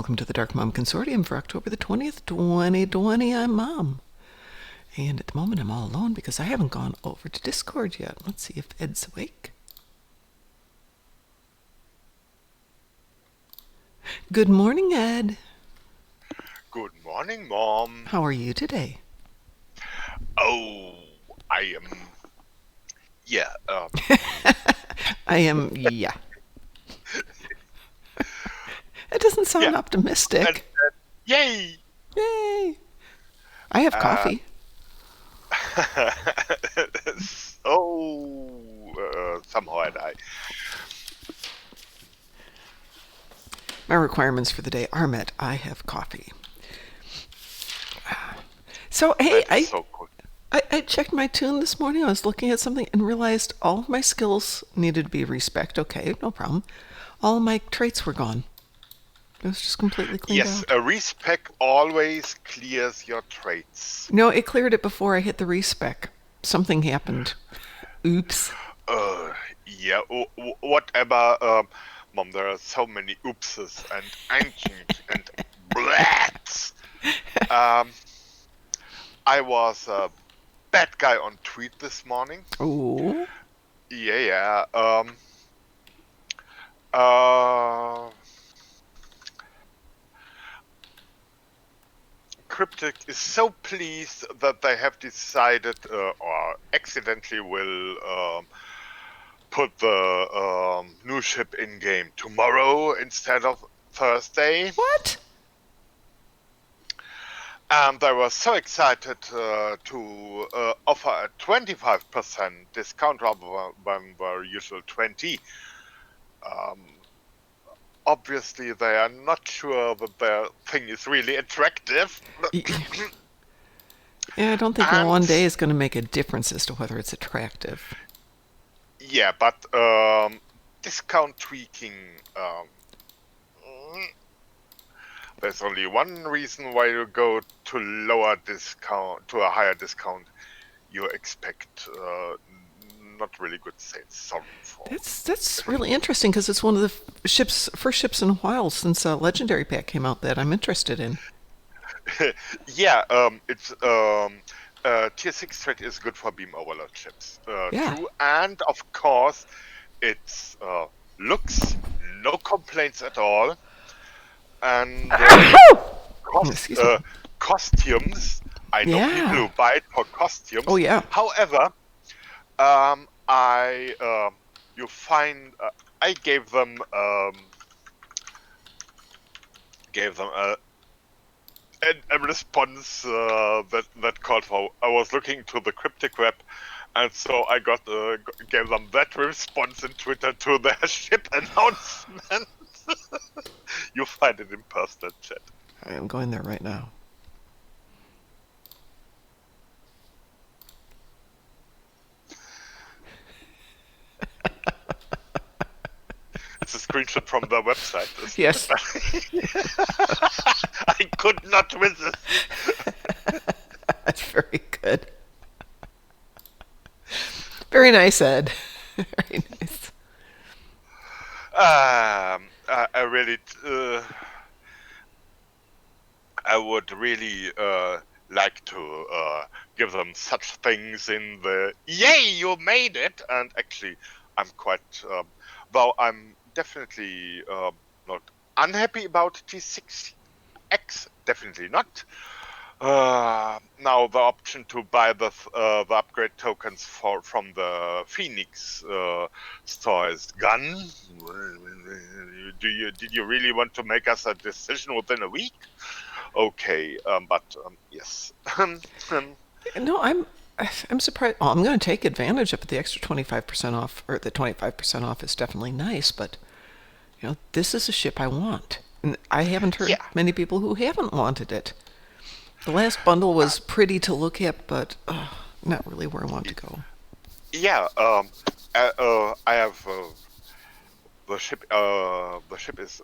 welcome to the Dark Mom Consortium for October the 20th, 2020. I'm Mom. And at the moment I'm all alone because I haven't gone over to Discord yet. Let's see if Ed's awake. Good morning, Ed. Good morning, Mom. How are you today? Oh, I am. Yeah, I am, yeah. It doesn't sound yeah. optimistic. Yay! Yay. I have Uh, coffee. Somehow I die. My requirements for the day are met. I have coffee. So, hey, That's so cool. I checked my tune this morning. I was looking at something and realized all of my skills needed to be respec. Okay, no problem. All of my traits were gone. It was just completely cleaned Yes, out. a respec always clears your traits. No, it cleared it before I hit the respec. Something happened. Oops. Uh, yeah, whatever. Mom, there are so many oopses and ancient and blats. Um, I was a bad guy on tweet this morning. Oh. Yeah. Uh, Cryptic is so pleased that they have decided, or accidentally will put the new ship in game tomorrow instead of Thursday. What? And they were so excited to offer a 25% discount rather than their usual 20. Um, Obviously, they are not sure that their thing is really attractive. Yeah, I don't think one day And is going to make a difference as to whether it's attractive. yeah, but discount tweaking. Mm, there's only one reason why you go to lower discount to a higher discount. You expect not really good sales. Sorry for. That's really interesting because it's one of the first ships in a while since a Legendary Pack came out that I'm interested in. Yeah, it's tier 6 threat is good for beam overload ships. Yeah. True, and of course, it's looks no complaints at all, and cost, Excuse me. costumes. I know people Yeah. who buy it for Oh, costumes. yeah. However, I you find I gave them a response that called for. I was looking to the cryptic web, and so I gave them that response in Twitter to their ship announcement. You find it in personal chat. I am going there right now. It's a screenshot from their website, isn't Yes. it? I could not resist. That's very good. Very nice, Ed. Very nice. I really, I would really like to give them such things in the "Yay, you made it!" And actually, I'm quite, though I'm definitely not unhappy about T6X. Definitely not. Now the option to buy the upgrade tokens from the Phoenix store is gone. Did you really want to make us a decision within a week? Okay, but yes. No, I'm surprised. Well, I'm going to take advantage of it. The extra 25% off, or the 25% off, is definitely nice. But this is a ship I want, and I haven't heard Yeah. many people who haven't wanted it. The last bundle was pretty to look at, but not really where I want to go. Yeah. I have the ship. The ship is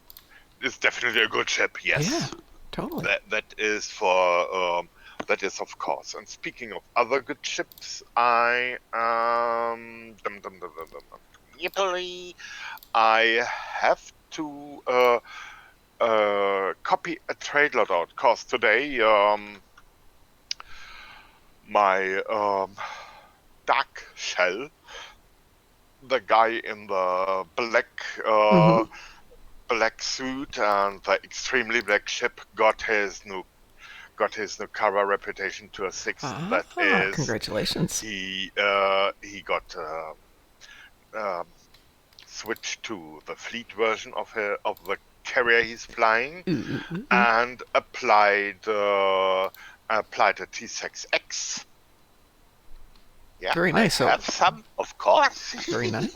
definitely a good ship. Yeah, Yes. totally. That is of course. And speaking of other good ships, I Italy, I have to copy a trade loadout, cause today my dark shell, the guy in the Mm-hmm. black suit and the extremely black ship, got his new cover reputation to a 6. That Ah, is, congratulations. he got um, switched to the fleet version of the carrier he's flying, Ooh, and applied a T6X. Yeah, very I nice. So, have some, of course. very nice.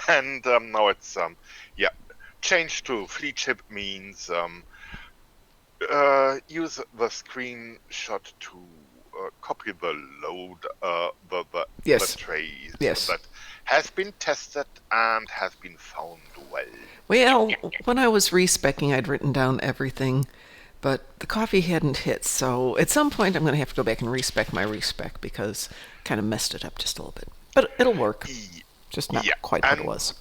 And now it's yeah, change to fleet ship means use the screenshot to copy the load, the Yes, trays yes. that has been tested and has been found well. Well, when I was respecking, I'd written down everything, but the coffee hadn't hit. So at some point, I'm going to have to go back and respec my respec because I kind of messed it up just a little bit. But it'll work. Just not Yeah, quite what it and was.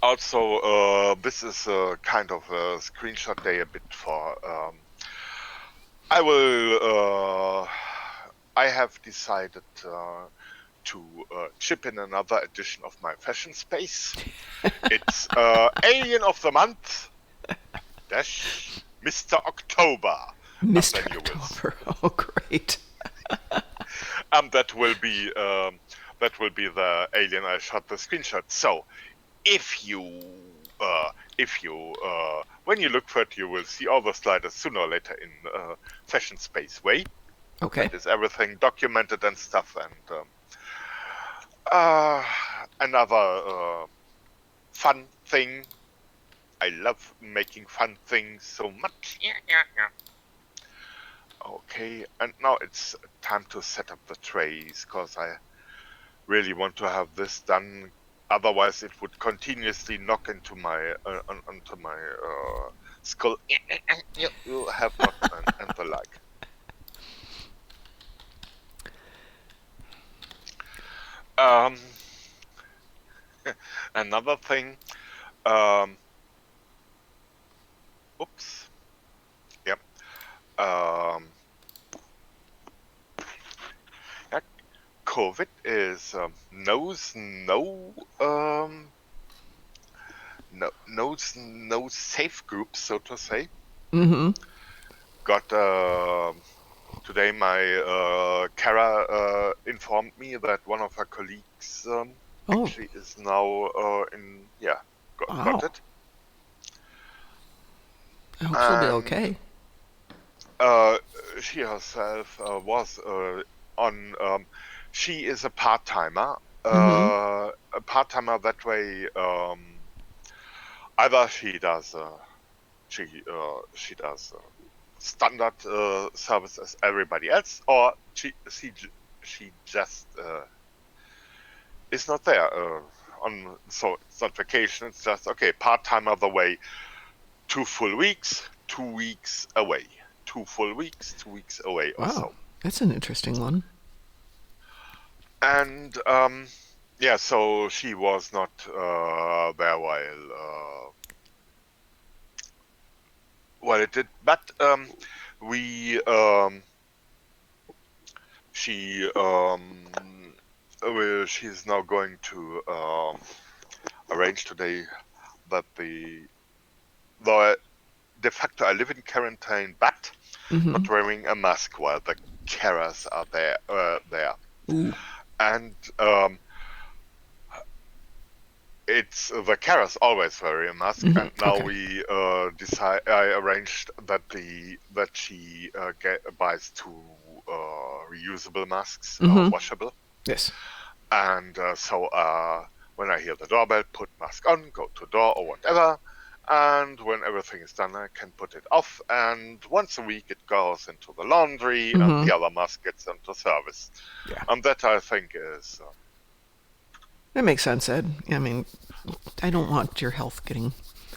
also this is a kind of a screenshot day a bit for. I will. I have decided to chip in another edition of my fashion space. It's Alien of the Month dash Mr. October. Mr. Then you will. October. Oh, great. That will be the alien I shot the screenshot. So if you when you look for it, you will see all the sliders sooner or later in Fashion Space way. Okay. That is everything documented and stuff. And another fun thing. I love making fun things so much. Okay, and now it's time to set up the trays, because I really want to have this done. Otherwise, it would continuously knock into my onto my skull. You have not and the like. Um, another thing. Um, oops. Yep. Yeah, COVID is knows no safe groups, so to say. Mm-hmm. Got today my Kara informed me that one of her colleagues Oh, actually is now got wow. it. I hope she'll be And okay. uh, she herself was on she is a part-timer. Mm-hmm. A part-timer that way, either she does standard service as everybody else, or she just is not there on. So it's not vacation. It's just okay, part-time other way. 2 full weeks, 2 weeks away. 2 full weeks, 2 weeks away, or Wow. so. That's an interesting one. And yeah, so she was not there while it did, but we she she's now going to arrange today that the de facto I live in quarantine, but Mm-hmm. not wearing a mask while the carers are there. Ooh. And it's the carers always wear a mask, and Mm-hmm. now Okay. we I arranged that she buys two reusable masks, Mm-hmm. washable. Yes. And so when I hear the doorbell, put mask on, go to door or whatever. And when everything is done, I can put it off. And once a week, it goes into the laundry, and Mm-hmm. the other mask gets into service. Yeah. And that, I think, is That makes sense, Ed. I mean, I don't want your health getting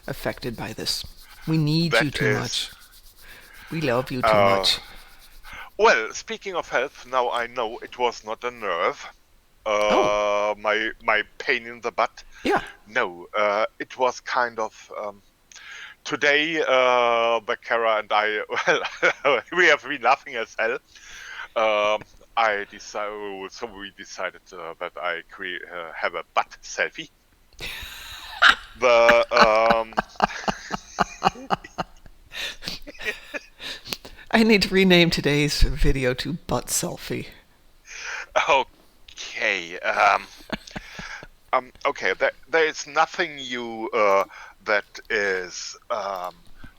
affected by this. We need you that too is. much. We love you too Uh, much. well, speaking of health, now I know it was not a nerve. Oh, My pain in the butt. yeah. No, it was kind of. today, Becerra and I, well, we have been laughing as hell. So we decided that I have a butt selfie. The I need to rename today's video to butt selfie. Okay. Okay. There is nothing you that is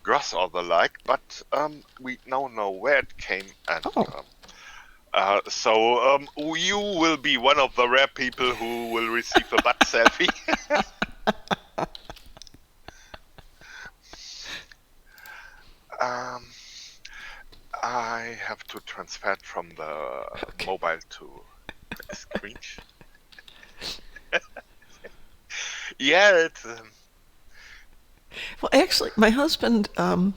gross or the like, but we now know where it came, and Oh. so you will be one of the rare people who will receive a butt selfie. I have to transfer it from the Okay. mobile to the screen. Yeah, it's Well, actually, my husband and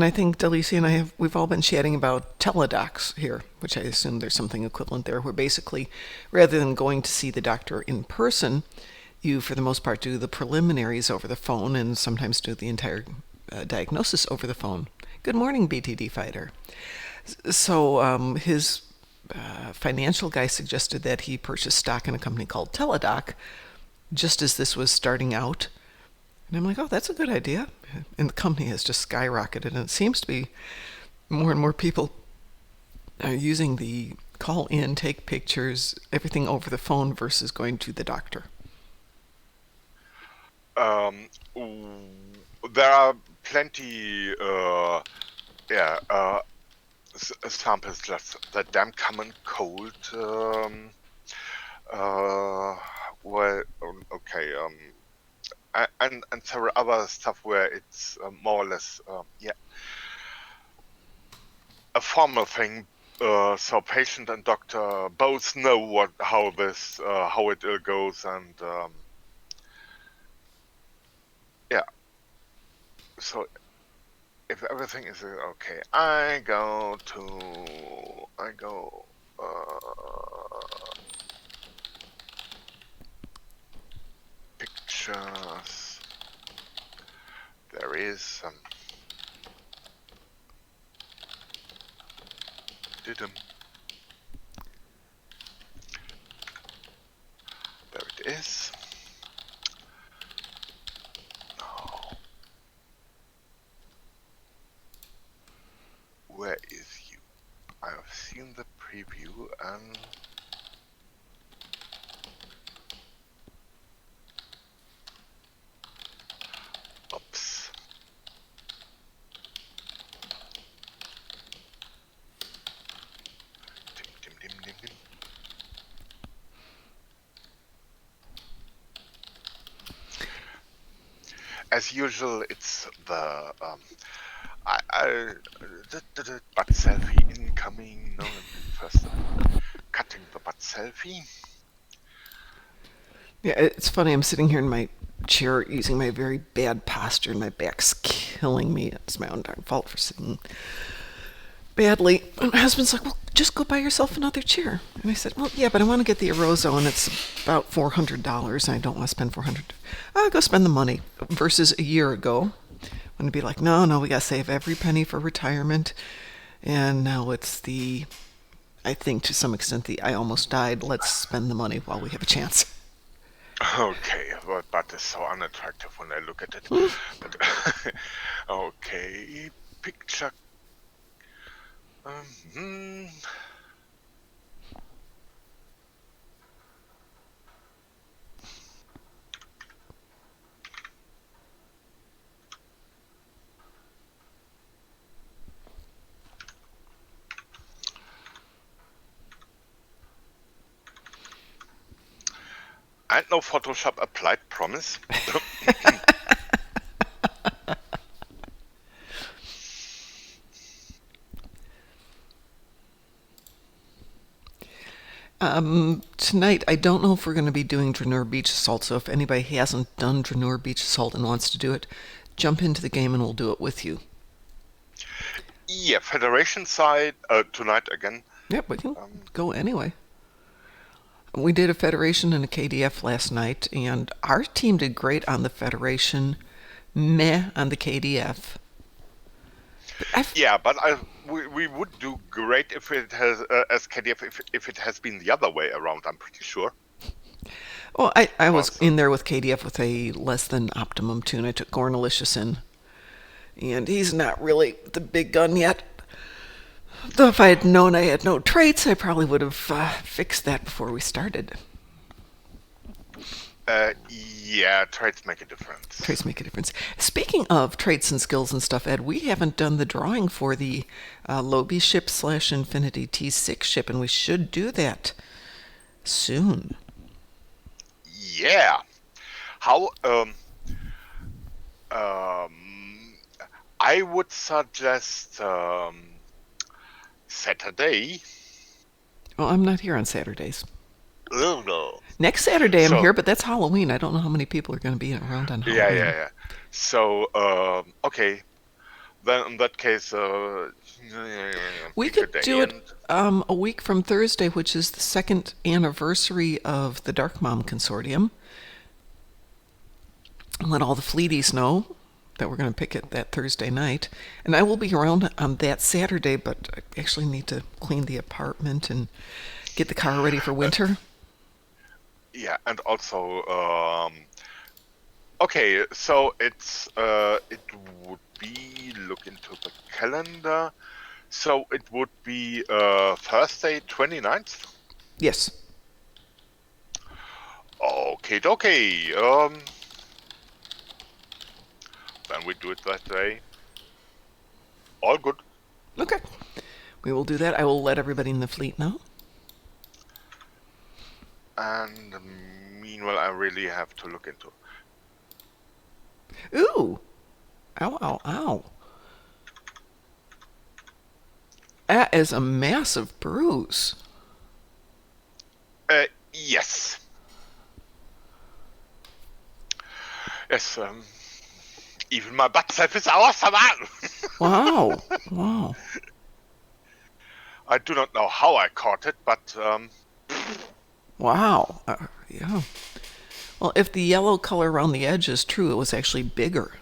I think Delisi and we've all been chatting about teledocs here, which I assume there's something equivalent there, where basically, rather than going to see the doctor in person, you, for the most part, do the preliminaries over the phone and sometimes do the entire diagnosis over the phone. Good morning, BTD Fighter. So his financial guy suggested that he purchase stock in a company called Teladoc just as this was starting out. And I'm like, oh, that's a good idea. And the company has just skyrocketed. And it seems to be more and more people are using the call in, take pictures, everything over the phone versus going to the doctor. there are plenty, samples just the damn common cold. Well, okay, and several other stuff where it's more or less, a formal thing. So patient and doctor both know how it goes, and yeah. So if everything is okay, I go pictures. There is didn't. There it is. Now, where is you? I have seen the preview and oops. Dim, dim, dim, dim, dim. As usual, it's the butt selfie incoming. No, first cutting the butt selfie. Yeah, it's funny. I'm sitting here in my chair using my very bad posture, and my back's killing me. It's my own darn fault for sitting badly. And my husband's like, well, just go buy yourself another chair. And I said, well, yeah, but I want to get the Arozo, and it's about $400, and I don't want to spend $400. I'll go spend the money. Versus a year ago, when it'd be like, no, we got to save every penny for retirement. And now it's I think to some extent, I almost died. Let's spend the money while we have a chance. Okay, well, butt is so unattractive when I look at it. But okay, picture. Hmm. And no Photoshop applied, promise. Tonight, I don't know if we're going to be doing Draenor Beach Assault, so if anybody hasn't done Draenor Beach Assault and wants to do it, jump into the game and we'll do it with you. Yeah, Federation side tonight again. Yep, we can go anyway. We did a Federation and a KDF last night, and our team did great on the Federation. meh on the KDF. But Yeah, but we would do great if it has as KDF if it has been the other way around. I'm pretty sure. well, I was Because in there with KDF with a less than optimum tune. I took Gornalicious in, and he's not really the big gun yet. Though if I had known I had no traits, I probably would have fixed that before we started. yeah, traits make a difference. Traits make a difference. Speaking of traits and skills and stuff, Ed, we haven't done the drawing for the Lobi ship / Infinity T6 ship, and we should do that soon. Yeah. How um I would suggest Saturday. Well, I'm not here on Saturdays. Oh no. Next Saturday I'm So here, but that's Halloween. I don't know how many people are going to be around on yeah, yeah, Halloween. yeah. So okay. Then in that case, We pick a could day do it and a week from Thursday, which is the second anniversary of the Dark Mom Consortium. And let all the Fleeties know that we're going to pick it that Thursday night. And I will be around on that Saturday, but I actually need to clean the apartment and get the car ready for winter. yeah, and also okay. So it would be look into the calendar. So it would be Thursday 29th. Yes. Okay, okay. Then we do it that way. All good. Okay. We will do that. I will let everybody in the fleet know. And meanwhile, I really have to look into. Ooh. Ow, ow, ow. That is a massive bruise. Yes. Yes. Even my butt self is awesome. Wow. Wow. I do not know how I caught it, but Wow. Yeah. Well, if the yellow color around the edge is true, it was actually bigger.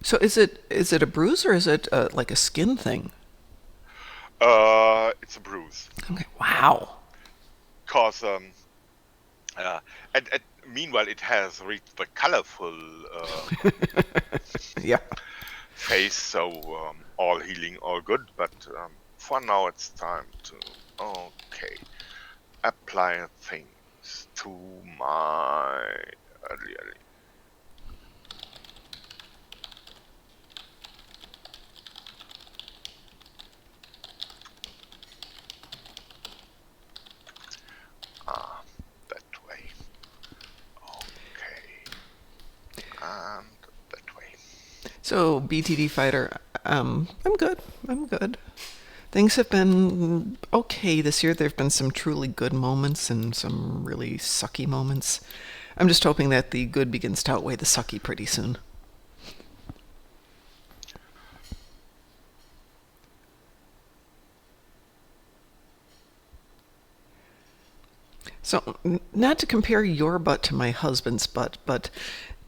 So is it a bruise or is it like a skin thing? it's a bruise. Okay. Wow. Cause and meanwhile it has reached the colorful Yeah. phase, so all healing, all good. But for now, it's time to apply things to my early. That way. Okay. And that way. So BTD fighter, I'm good. I'm good. Things have been okay this year. There've been some truly good moments and some really sucky moments. I'm just hoping that the good begins to outweigh the sucky pretty soon. So, not to compare your butt to my husband's butt, but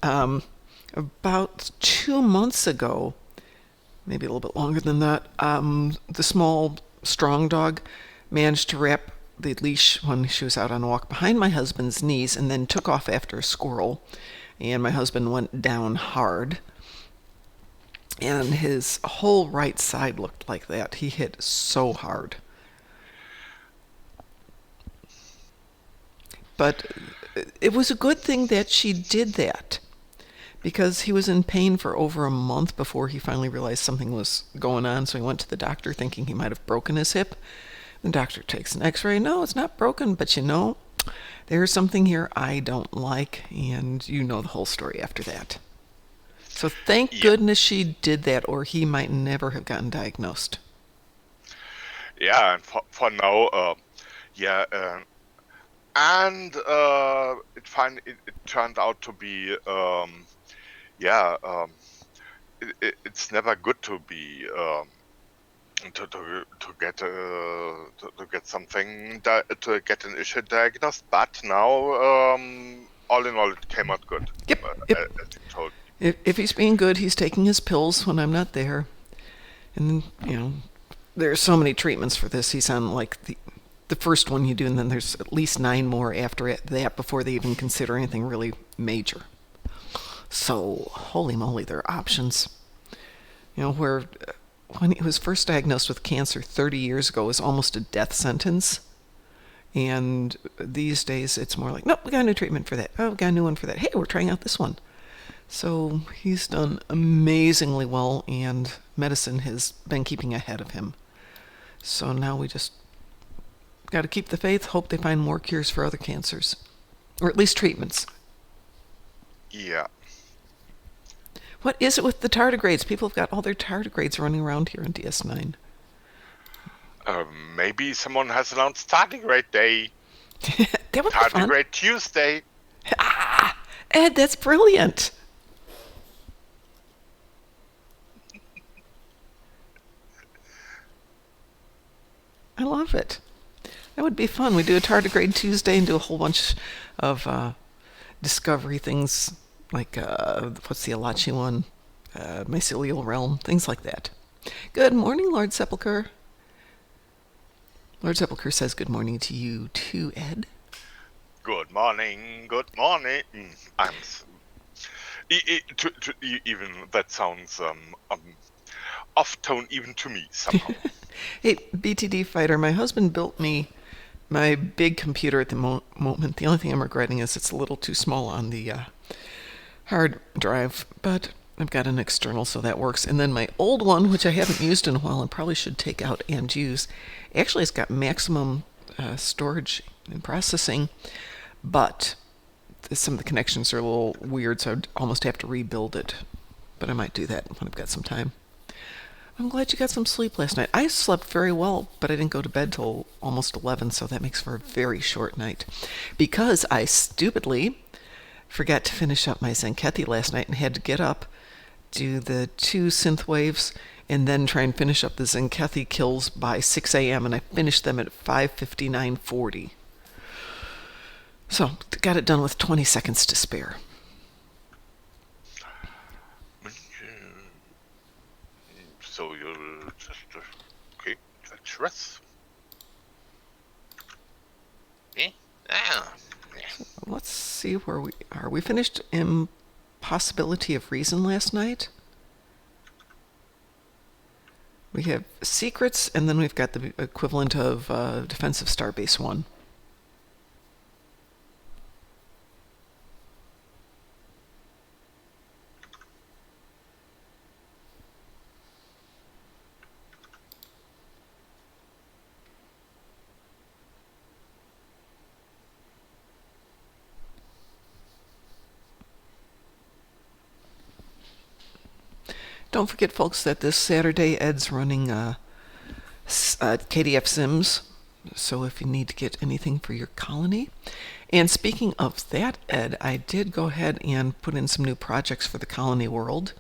about 2 months ago, maybe a little bit longer than that, the small, strong dog managed to wrap the leash when she was out on a walk behind my husband's knees and then took off after a squirrel. And my husband went down hard. And his whole right side looked like that. He hit so hard. But it was a good thing that she did that because he was in pain for over a month before he finally realized something was going on. So he went to the doctor thinking he might have broken his hip. The doctor takes an x-ray. No, it's not broken, but there's something here I don't like. And you know the whole story after that. So thank Yeah, goodness she did that, or he might never have gotten diagnosed. yeah. And for now, yeah. And it turned out to be yeah. It's never good to be to get something to get an issue diagnosed. But now, all in all, it came out good. Yep, yep. As you told me. If he's being good, he's taking his pills when I'm not there. And, there's so many treatments for this. He's on like the first one you do, and then there's at least 9 more after that before they even consider anything really major. So, holy moly, there are options. Where when he was first diagnosed with cancer 30 years ago, it was almost a death sentence. And these days, it's more like, nope, we got a new treatment for that. Oh, we got a new one for that. Hey, we're trying out this one. So he's done amazingly well, and medicine has been keeping ahead of him. So now we just got to keep the faith, hope they find more cures for other cancers, or at least treatments. Yeah. What is it with the tardigrades? People have got all their tardigrades running around here in DS9. Maybe someone has announced Tardigrade Day. That would be fun. Tardigrade Tuesday. Ed, that's brilliant. I love it. That would be fun. We do a Tardigrade Tuesday and do a whole bunch of discovery things, like what's the Alachi one? Mycelial Realm, things like that. Good morning, Lord Sepulchre. Lord Sepulchre says good morning to you too, Ed. Good morning. Good morning. I'm even that sounds off tone even to me somehow. Hey, BTD Fighter, my husband built me my big computer at the moment. The only thing I'm regretting is it's a little too small on the hard drive, but I've got an external, so that works. And then my old one, which I haven't used in a while and probably should take out and use, actually it's got maximum storage and processing, but some of the connections are a little weird, so I'd almost have to rebuild it. But I might do that when I've got some time. I'm glad you got some sleep last night. I slept very well, but I didn't go to bed till almost 11, so that makes for a very short night. Because I stupidly forgot to finish up my Zenkethi last night and had to get up, do the 2 synth waves, and then try and finish up the Zenkethi kills by 6 a.m., and I finished them at 5:59:40. So, got it done with 20 seconds to spare. So you're just okay. Let's rest. Yeah. Let's see where we are. We finished Impossibility of Reason last night. We have Secrets, and then we've got the equivalent of Defensive Starbase 1. Don't forget, folks, that this Saturday Ed's running KDF Sims, so if you need to get anything for your colony. And speaking of that, Ed, I did go ahead and put in some new projects for the colony world.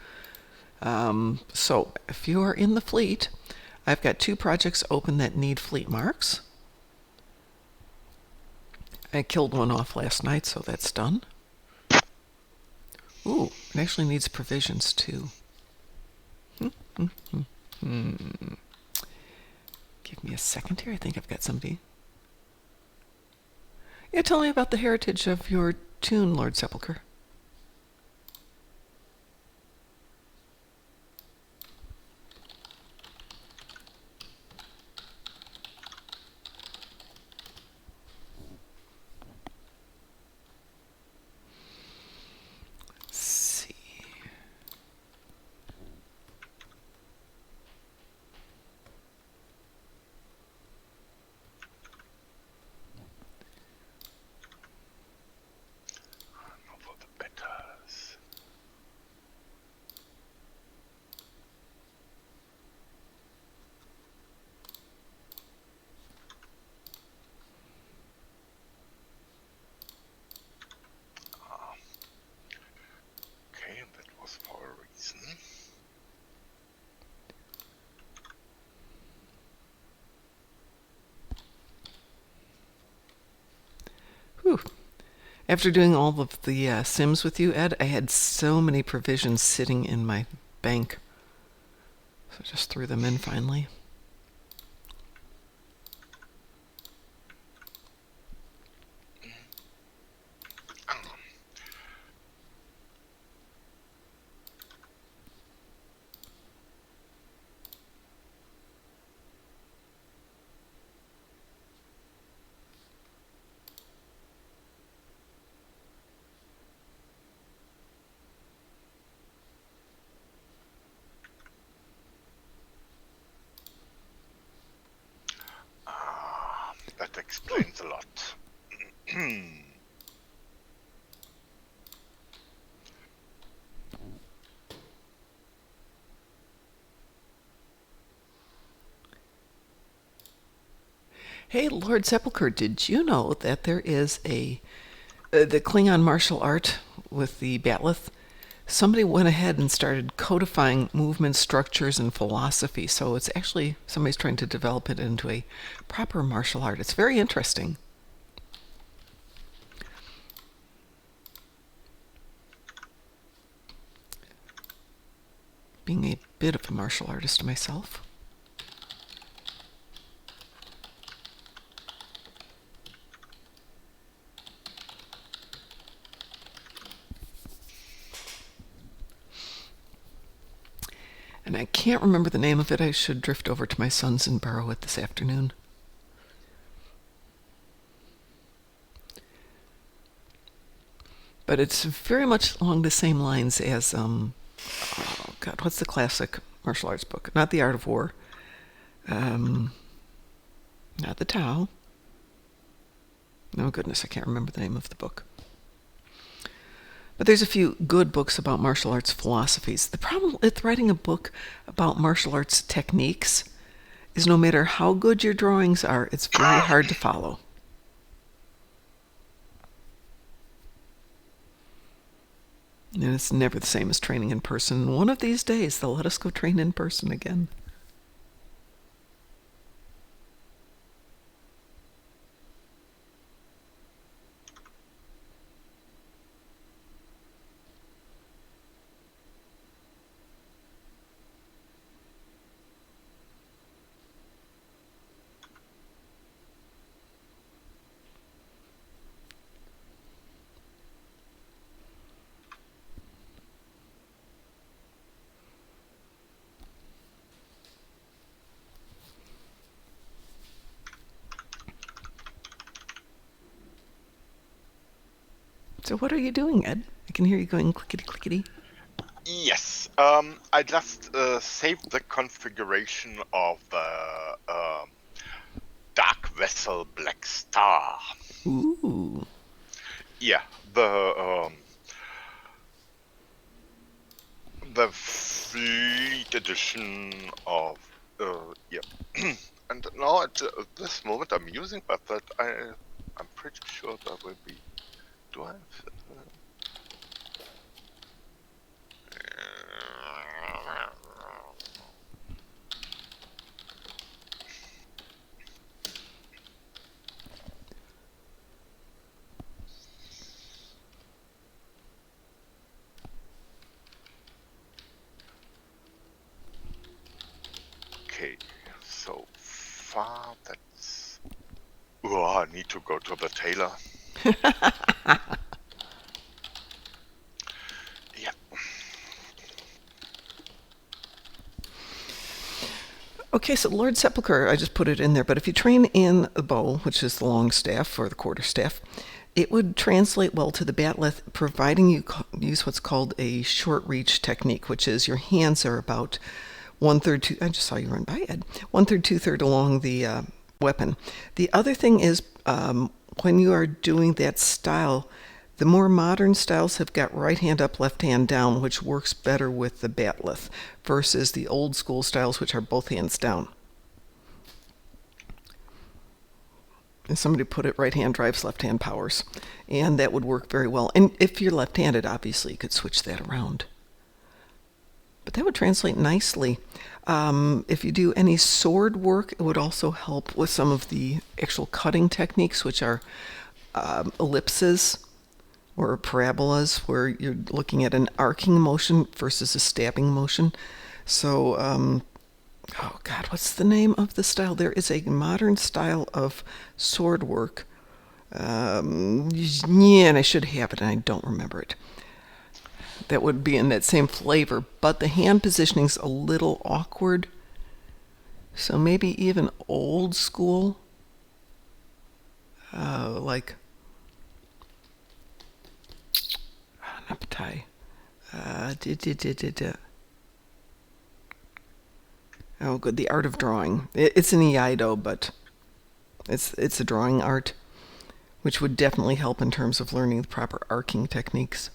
So if you are in the fleet, I've got 2 projects open that need fleet marks. I killed one off last night, so that's done. Ooh, it actually needs provisions too. Give me a second here. I think I've got somebody. Yeah, tell me about the heritage of your tune, Lord Sepulchre. After doing all of the Sims with you, Ed, I had so many provisions sitting in my bank. So I just threw them in finally. That explains a lot. Hey, Lord Sepulchre, did you know that there is the Klingon martial art with the Batleth? Somebody went ahead and started codifying movement structures and philosophy. So it's actually somebody's trying to develop it into a proper martial art. It's very interesting. Being a bit of a martial artist myself. And I can't remember the name of it. I should drift over to my son's and borrow it this afternoon. But it's very much along the same lines as, oh God, what's the classic martial arts book? Not The Art of War. Not The Tao. No, goodness, I can't remember the name of the book. But there's a few good books about martial arts philosophies. The problem with writing a book about martial arts techniques is no matter how good your drawings are, it's very hard to follow. And it's never the same as training in person. One of these days, they'll let us go train in person again. So what are you doing, Ed? I can hear you going clickety clickety. Yes, I just saved the configuration of the Dark Vessel Black Star. Ooh. Yeah, the Fleet Edition of yeah. And now at this moment I'm using, but that I'm pretty sure that will be. Do I have? Okay, so far that's. Oh, I need to go to the tailor. Yeah. Okay, so Lord Sepulchre, I just put it in there, but if you train in the bow, which is the long staff or the quarter staff, it would translate well to the Batleth, providing you use what's called a short reach technique, which is your hands are about 1/3, I just saw you run by, Ed, 1/3, 2/3 along the weapon. The other thing is when you are doing that style, the more modern styles have got right hand up, left hand down, which works better with the Batleth versus the old school styles, which are both hands down. And somebody put it right hand drives, left hand powers. And that would work very well. And if you're left handed, obviously, you could switch that around. But that would translate nicely. If you do any sword work, it would also help with some of the actual cutting techniques, which are ellipses or parabolas, where you're looking at an arcing motion versus a stabbing motion. So, oh God, what's the name of the style? There is a modern style of sword work. Yeah, and I should have it, and I don't remember it. That would be in that same flavor, but the hand positioning's a little awkward. So maybe even old school, like not Bataille. Oh, good. The art of drawing. It's an Iaido, but it's a drawing art, which would definitely help in terms of learning the proper arcing techniques.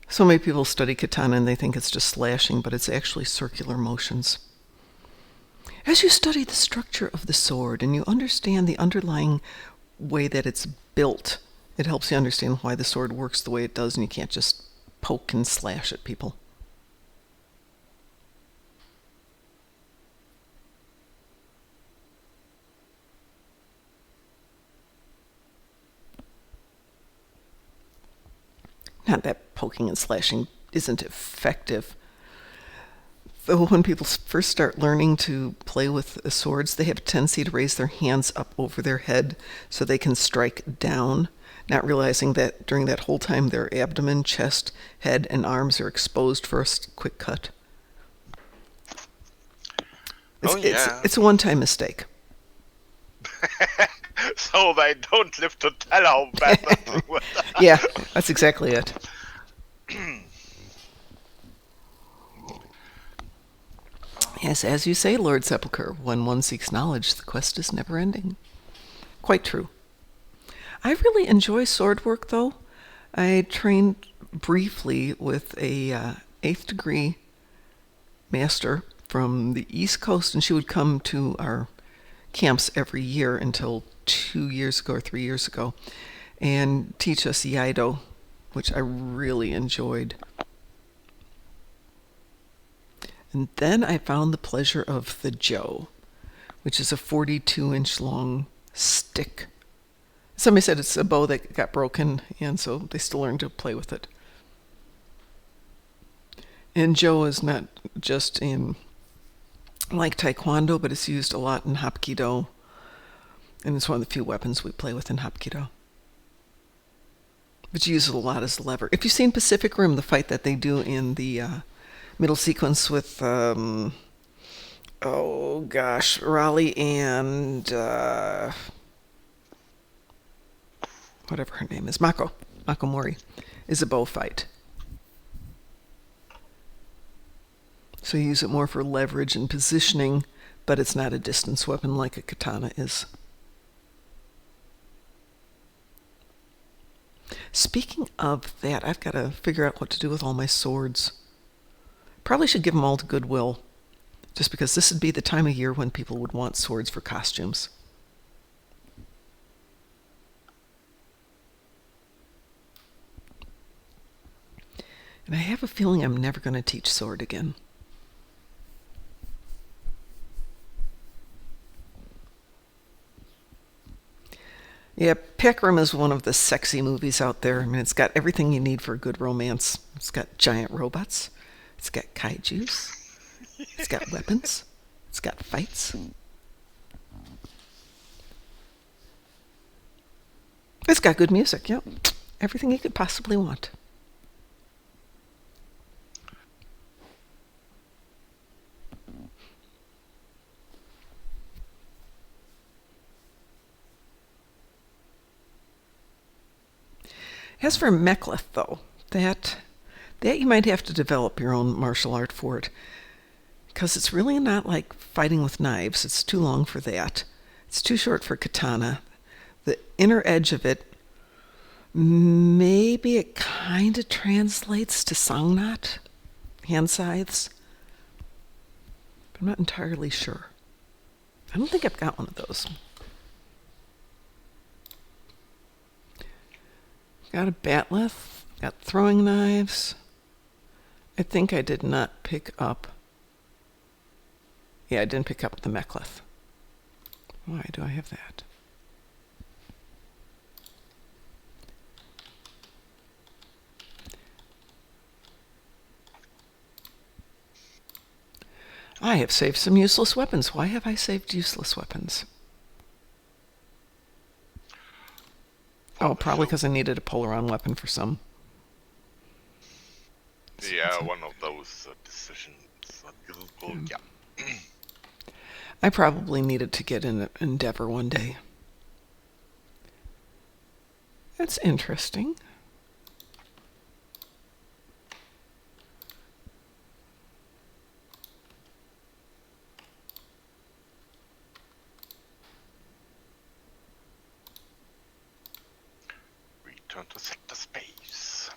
So many people study katana and they think it's just slashing, but it's actually circular motions. As you study the structure of the sword and you understand the underlying way that it's built, it helps you understand why the sword works the way it does and you can't just poke and slash at people. Not that poking and slashing isn't effective. Though when people first start learning to play with swords, they have a tendency to raise their hands up over their head so they can strike down, not realizing that during that whole time their abdomen, chest, head, and arms are exposed for a quick cut. It's a one-time mistake. So they don't live to tell how bad that thing was. Yeah, that's exactly it. Yes, as you say, Lord Sepulchre, when one seeks knowledge, the quest is never ending. Quite true. I really enjoy sword work, though. I trained briefly with a 8th degree master from the East Coast, and she would come to our camps every year until 2 years ago or 3 years ago and teach us Iaido, which I really enjoyed. And then I found the pleasure of the Jo, which is a 42-inch long stick. Somebody said it's a bow that got broken, and so they still learn to play with it. And Jo is not just in like Taekwondo, but it's used a lot in Hapkido. And it's one of the few weapons we play with in Hapkido. But you use it a lot as a lever. If you've seen Pacific Rim, the fight that they do in the middle sequence with, Raleigh and whatever her name is, Mako Mori, is a bow fight. So you use it more for leverage and positioning, but it's not a distance weapon like a katana is. Speaking of that, I've got to figure out what to do with all my swords. Probably should give them all to Goodwill, just because this would be the time of year when people would want swords for costumes. And I have a feeling I'm never going to teach sword again. Yeah, Pac Rim is one of the sexy movies out there. I mean, it's got everything you need for a good romance. It's got giant robots. It's got kaijus. It's got weapons. It's got fights. It's got good music, yep. Everything you could possibly want. As for Mekhlith, though, that you might have to develop your own martial art for it, because it's really not like fighting with knives. It's too long for that. It's too short for katana. The inner edge of it, maybe it kind of translates to sangnat, hand scythes. But I'm not entirely sure. I don't think I've got one of those. Got a batleth, got throwing knives. I think I did not pick up. Yeah, I didn't pick up the Mekhlith. Why do I have that? I have saved some useless weapons. Why have I saved useless weapons? Oh, probably because I needed a pull-around weapon for some. Yeah, one of those decisions. Yeah. I probably needed to get in Endeavor one day. That's interesting. Return to sector space.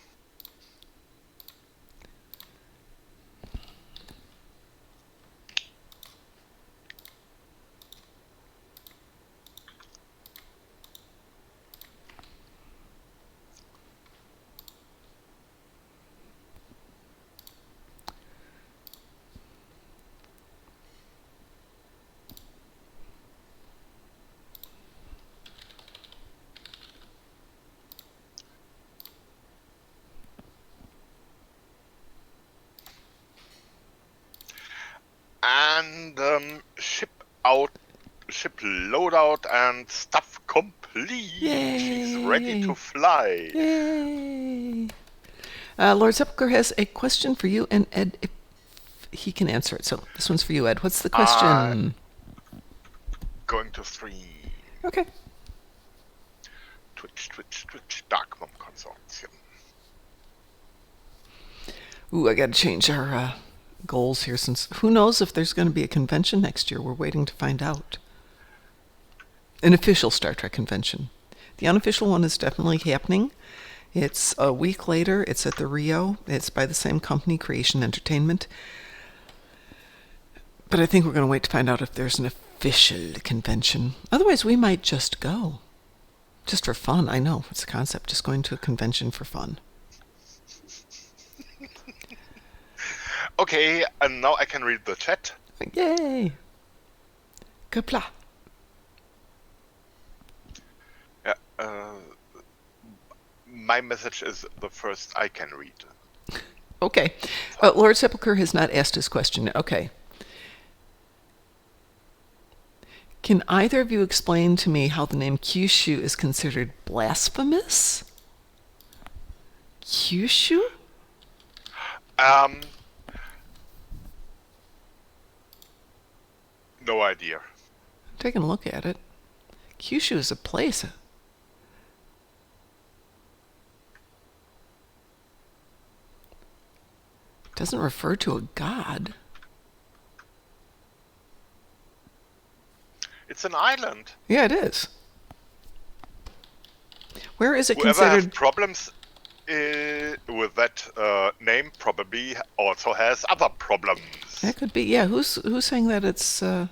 And ship loadout and stuff complete. Yay. She's ready to fly. Yay! Lord Sepulchre has a question for you and Ed, if he can answer it. So this one's for you, Ed. What's the question? Going to stream. Okay. Twitch, Dark Mom Consortium. Ooh, I got to change our goals here, since who knows if there's going to be a convention next year. We're waiting to find out. An official Star Trek convention. The unofficial one is definitely happening. It's a week later. It's at the Rio. It's by the same company, Creation Entertainment. But I think we're going to wait to find out if there's an official convention. Otherwise, we might just go. Just for fun. I know, it's a concept. Just going to a convention for fun. Okay, and now I can read the chat. Yay! Kapla. Yeah, my message is the first I can read. Okay. Lord Sepulchre has not asked his question yet. Okay. Can either of you explain to me how the name Kyushu is considered blasphemous? Kyushu? No idea. I'm taking a look at it. Kyushu is a place. It doesn't refer to a god. It's an island. Yeah, it is. Where is it Whoever considered? has problems with that name probably also has other problems. That could be. Yeah, who's saying that it's? Okay.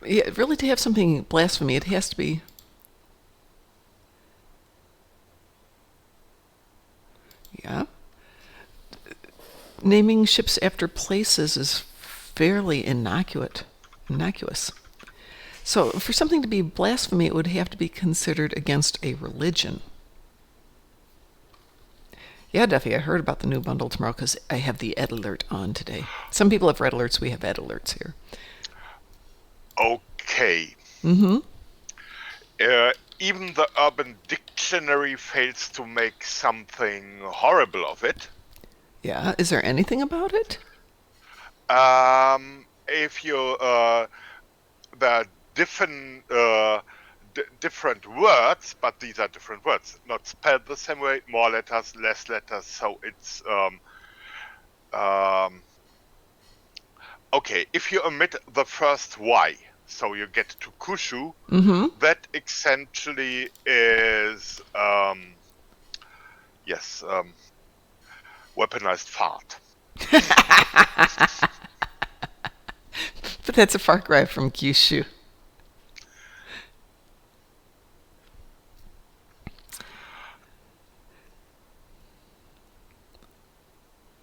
Yeah, really, to have something blasphemy, it has to be. Yeah. Naming ships after places is fairly innocuous. So, for something to be blasphemy, it would have to be considered against a religion. Yeah, Duffy, I heard about the new bundle tomorrow because I have the Ed Alert on today. Some people have Red Alerts. We have Ed Alerts here. Okay. Mm-hmm. Even the Urban Dictionary fails to make something horrible of it. Yeah, is there anything about it? If you there are different different words, but these are different words, not spelled the same way. More letters, less letters. So it's okay. If you omit the first Y, so you get to Kushu. Mm-hmm. That essentially is yes. weaponized fart. But that's a far cry from Kyushu.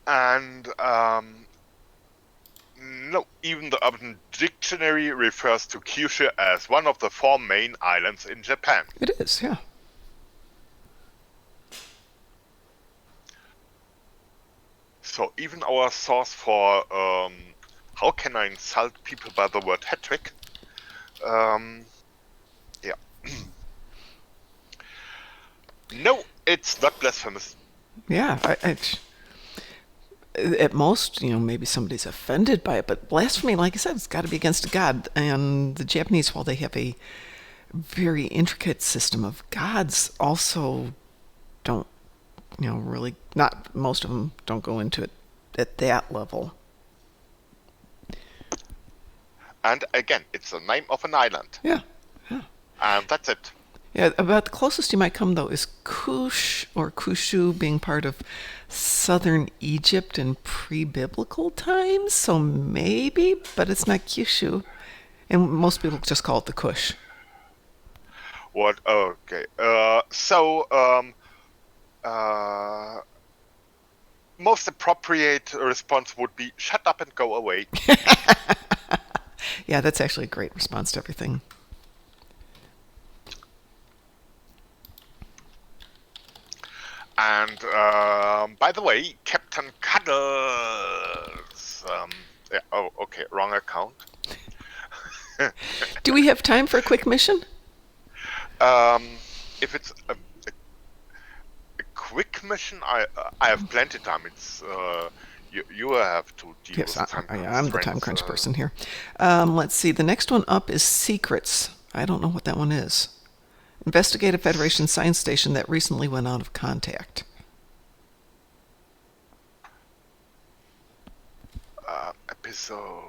And no, even the Urban Dictionary refers to Kyushu as one of the 4 main islands in Japan. It is, yeah. So even our source for how can I insult people by the word hat trick? Yeah. No, it's not blasphemous. Yeah, at most, maybe somebody's offended by it, but blasphemy, like I said, it's got to be against God. And the Japanese, while they have a very intricate system of gods, also don't, really, not most of them don't go into it at that level. And again, it's the name of an island. Yeah. And that's it. Yeah, about the closest you might come, though, is Kush or Kushu being part of southern Egypt in pre-biblical times. So maybe, but it's not Kyushu. And most people just call it the Kush. What? Okay. Most appropriate response would be, shut up and go away. Yeah, that's actually a great response to everything. And by the way, Captain Cuddles. Okay, wrong account. Do we have time for a quick mission? If it's a quick mission, I have plenty of time. It's you have to deal Yes, with time I'm the time crunch person here. Let's see. The next one up is Secrets. I don't know what that one is. Investigate a Federation science station that recently went out of contact. Episode.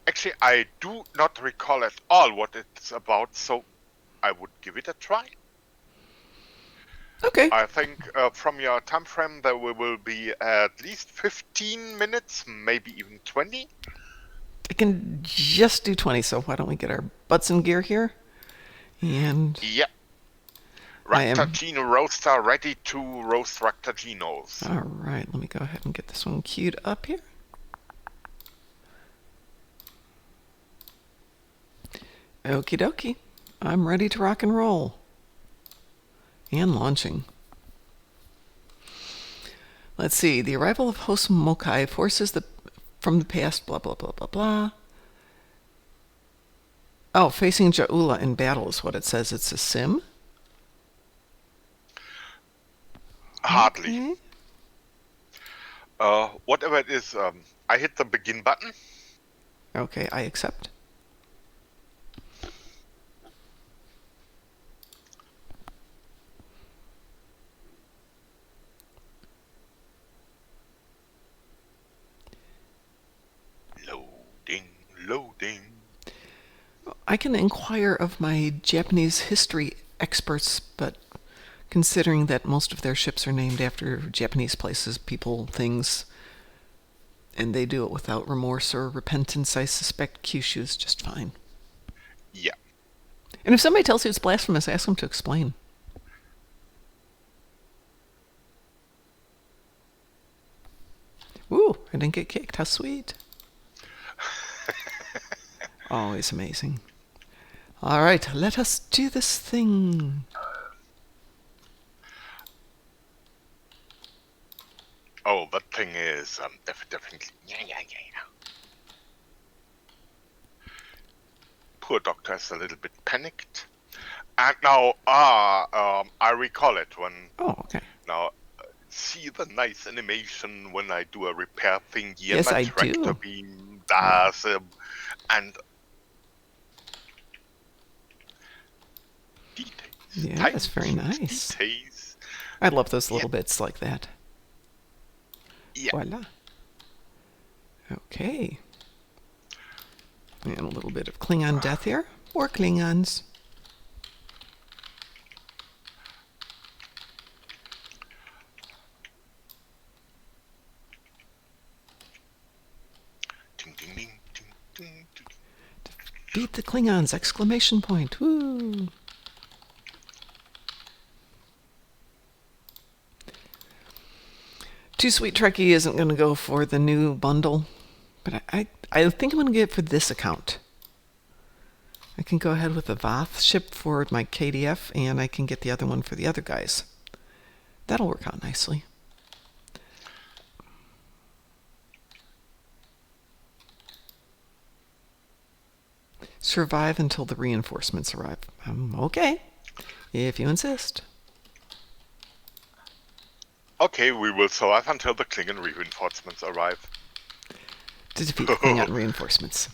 Actually, I do not recall at all what it's about, so I would give it a try. Okay. I think from your time frame there will be at least 15 minutes, maybe even 20. I can just do 20, so why don't we get our butts in gear here? And Yeah. I am- Raktagino roaster ready to roast Raktaginos. all right, let me go ahead and get this one queued up here. Okie dokie. I'm ready to rock and roll. And launching. Let's see. The arrival of host Mokai forces from the past, blah, blah, blah, blah, blah. Oh, facing Jaula in battle is what it says. It's a sim? Hardly. Okay. Whatever it is, I hit the begin button. Okay, I accept. Loading. I can inquire of my Japanese history experts, but considering that most of their ships are named after Japanese places, people, things, and they do it without remorse or repentance, I suspect Kyushu is just fine. Yeah. And if somebody tells you it's blasphemous, ask them to explain. Ooh, I didn't get kicked. How sweet. Always amazing. All right, let us do this thing. Oh, that thing is definitely. Yeah. Poor doctor is a little bit panicked. And now, I recall it when. Oh, okay. Now, see the nice animation when I do a repair thing here. Yes, my I tractor do. beam does, and details. Yeah, that's very tiny nice. Details. I love those little bits like that. Yeah. Voila. Okay. And a little bit of Klingon death here. More Klingons. Beat the Klingons! Exclamation point! Woo! Too Sweet Trekkie isn't going to go for the new bundle, but I think I'm going to get it for this account. I can go ahead with the Voth ship for my KDF, and I can get the other one for the other guys. That'll work out nicely. Survive until the reinforcements arrive. Okay, if you insist. Okay, we will survive until the Klingon reinforcements arrive. To defeat the Klingon reinforcements.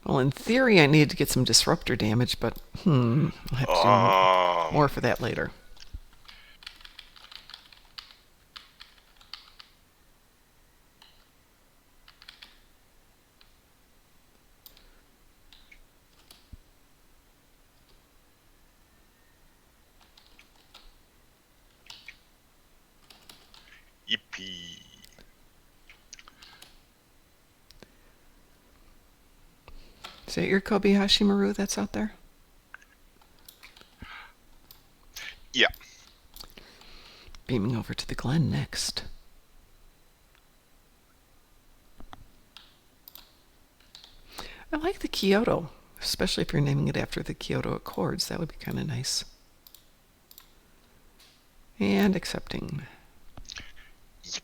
Well, in theory, I need to get some disruptor damage, but I'll have to do more for that later. Yippee. Is that your Kobayashi Maru that's out there? Yeah. Beaming over to the Glen next. I like the Kyoto, especially if you're naming it after the Kyoto Accords. That would be kind of nice. And accepting. Yep.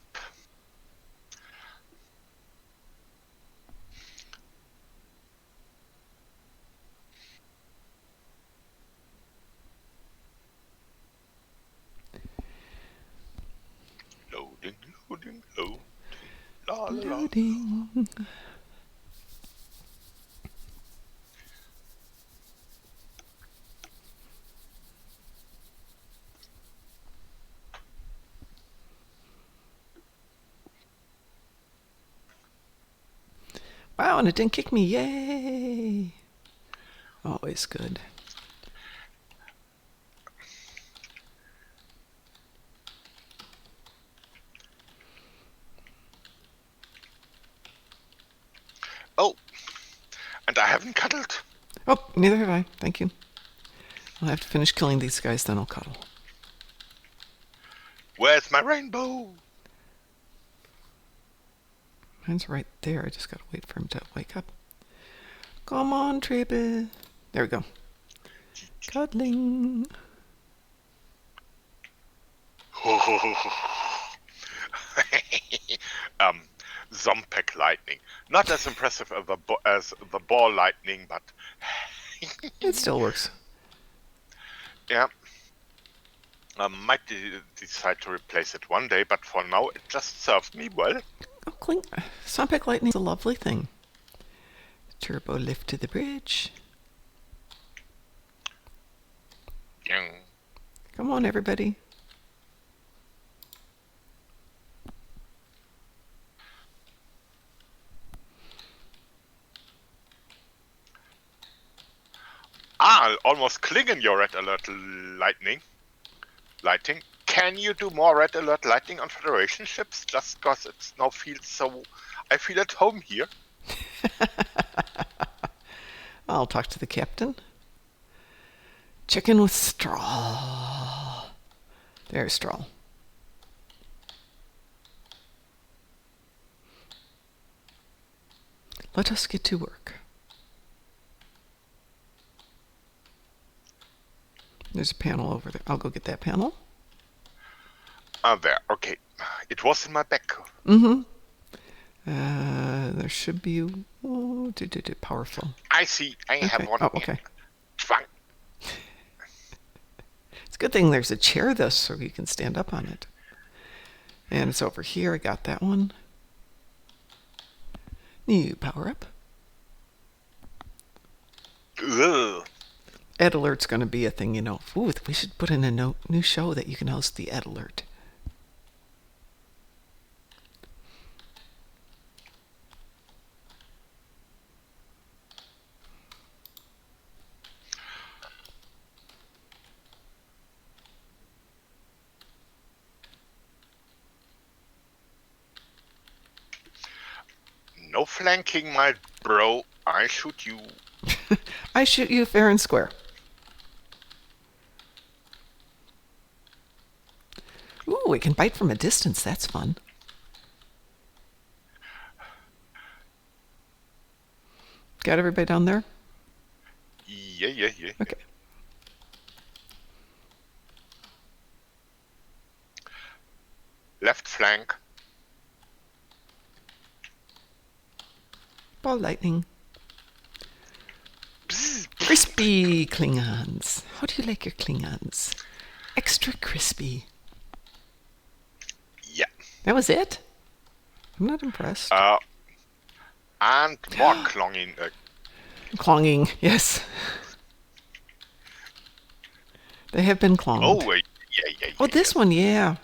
Loading, loading, loading. La, la, la. Loading. Wow, and it didn't kick me. Yay! Always good. Oh, and I haven't cuddled. Oh, neither have I. Thank you. I'll have to finish killing these guys, then I'll cuddle. Where's my rainbow? Mine's right there. I just gotta wait for him to wake up. Come on, Tribble. There we go. Cuddling. Zompek lightning. Not as impressive as the ball lightning, but It still works. yeah. Might decide to replace it one day, but for now it just serves me well. Oh, Sunpeck Lightning's a lovely thing. Turbo lift to the bridge. Come on, everybody. Almost Klingon your red alert lighting. Can you do more red alert lighting on Federation ships? Just cause it now feels so... I feel at home here. I'll talk to the captain. Chicken with straw. There's straw. Let us get to work. There's a panel over there. I'll go get that panel. There. Okay. It was in my bag. Mm-hmm. There should be powerful. I see. I have one. Oh, okay. Fine. It's a good thing there's a chair, though, so you can stand up on it. And it's over here. I got that one. New power up. Ugh. Ed Alert's going to be a thing, you know. Ooh, we should put in a new show that you can host the Ed Alert. flanking my bro, I shoot you. I shoot you fair and square. Ooh, we can bite from a distance. That's fun. Got everybody down there? Yeah. Okay. Left flank. Ball lightning. Bzz. Crispy Klingons. How do you like your Klingons? Extra crispy. Yeah. That was it? I'm not impressed. And more clonging. Clonging, yes. They have been clonged. Oh, yeah. Oh, this one, yeah.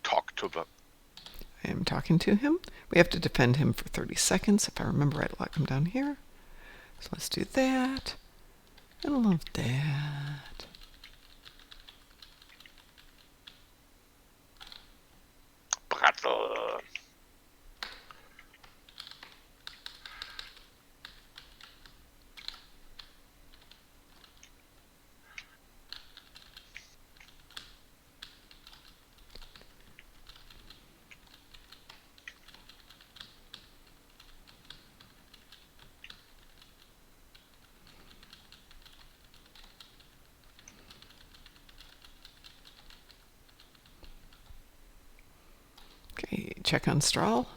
Talk to them. I am talking to him. We have to defend him for 30 seconds. If I remember right, I'll lock him down here. So let's do that. I love that. Brattle. Okay, check on Strahl.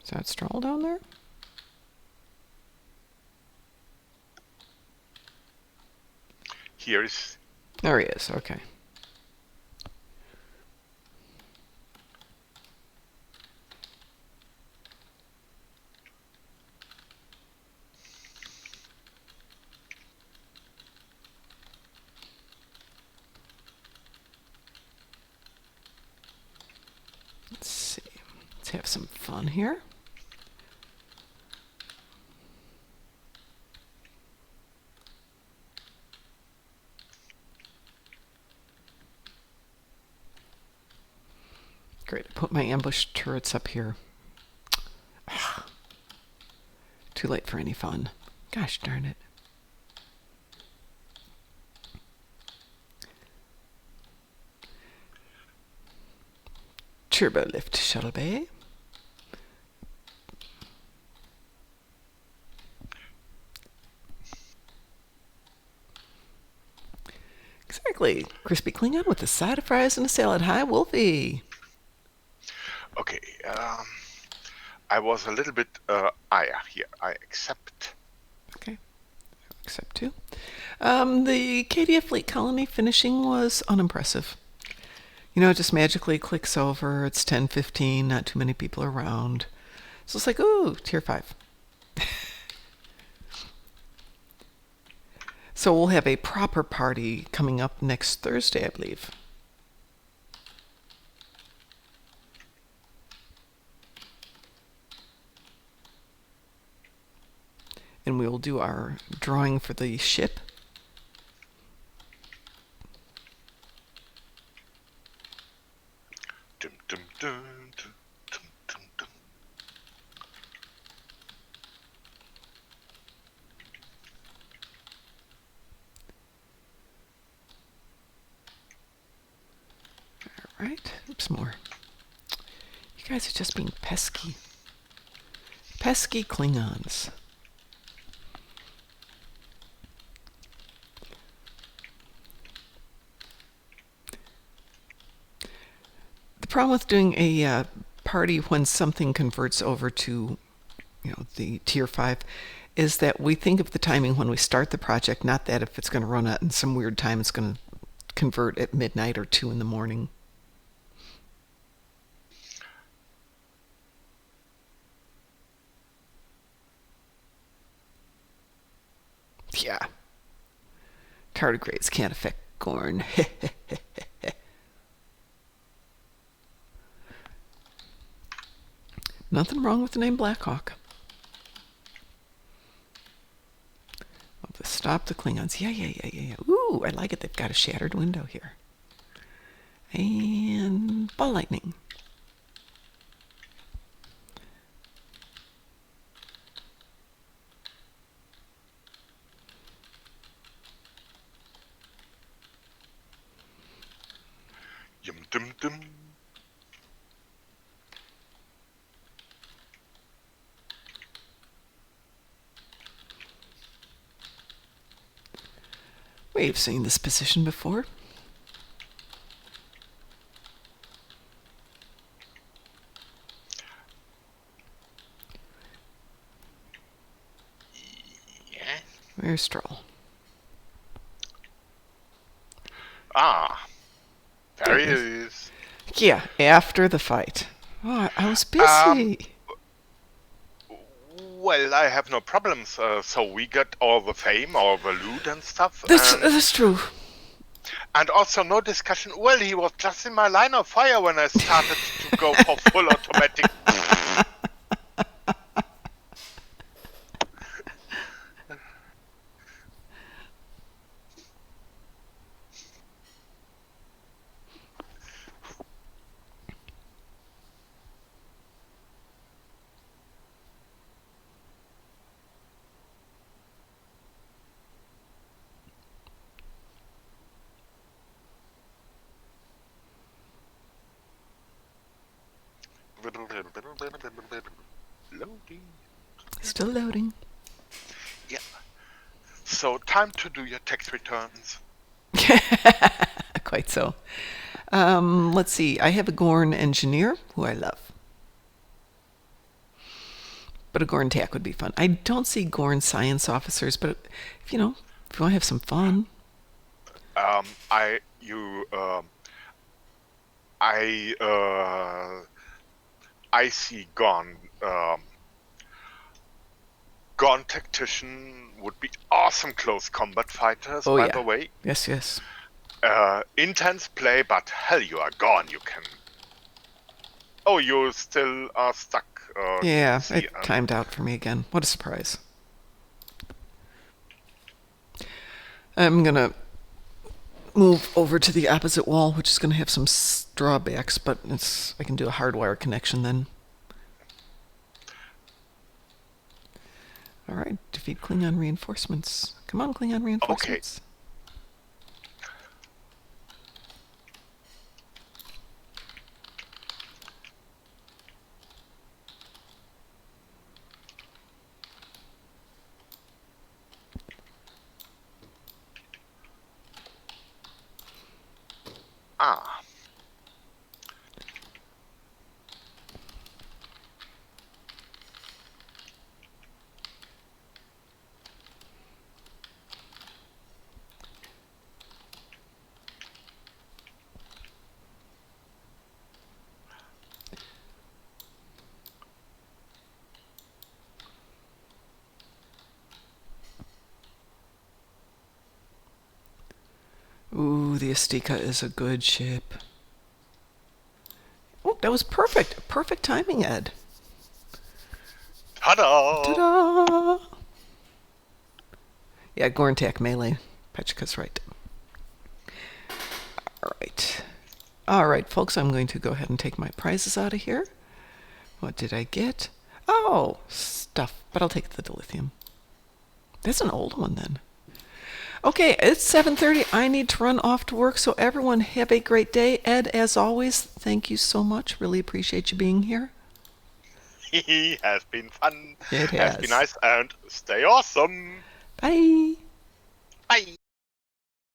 Is that Strahl down there? Here is. There he is, okay. Let's see. Let's have some fun here. Great. I put my ambush turrets up here. Too late for any fun. Gosh darn it. Turbo lift shuttle bay. Exactly. Crispy Klingon with a side of fries and a salad. Hi, Wolfie. Okay. I was a little bit here. I accept. Okay. Accept two. The KDF Fleet Colony finishing was unimpressive. You know, it just magically clicks over. It's 10:15, not too many people around. So it's like, ooh, tier 5. So we'll have a proper party coming up next Thursday, I believe. And we will do our drawing for the ship. Dum, dum, dum, dum, dum, dum, dum. All right. Oops, more. You guys are just being pesky. Pesky Klingons. The problem with doing a party when something converts over to, the tier 5 is that we think of the timing when we start the project, not that if it's going to run out in some weird time, it's going to convert at midnight or 2 in the morning. Yeah. Tardigrades can't affect Gorn. Nothing wrong with the name Blackhawk. Stop the Klingons. Yeah. Ooh, I like it. They've got a shattered window here. And ball lightning. Yum dum dum. We've seen this position before. Yeah. Where's Stroll? Ah. There he There he is. Yeah, after the fight. Oh, I was Um, busy. Well, I have no problems. So we get all the fame, all the loot and stuff, That's true. and also no discussion. Well, he was just in my line of fire when I started to go for full automatic. Loading. Still loading. Yeah. So time to do your tax returns. Quite so. Let's see. I have a Gorn engineer who I love. But a Gorn tech would be fun. I don't see Gorn science officers, but if you want to have some fun. I you I see Gone. Gone Tactician would be awesome close combat fighters, by the way. Yes. Intense play, but hell, you are gone. You can. Oh, you still are stuck. Yeah, it timed out for me again. What a surprise. I'm going to move over to the opposite wall, which is going to have some drawbacks, but I can do a hardwire connection then. All right, defeat Klingon reinforcements. Come on, Klingon reinforcements. Okay. Ah. Ooh, the Astika is a good ship. Oh, that was perfect. Perfect timing, Ed. Ta-da! Ta-da! Yeah, Gorntak melee. Petchka's right. All right, folks, I'm going to go ahead and take my prizes out of here. What did I get? Oh, stuff, but I'll take the dilithium. That's an old one then. Okay, it's 7:30. I need to run off to work, so everyone have a great day. Ed, as always, thank you so much. Really appreciate you being here. It has been fun. It has. Been nice, and stay awesome. Bye. Bye.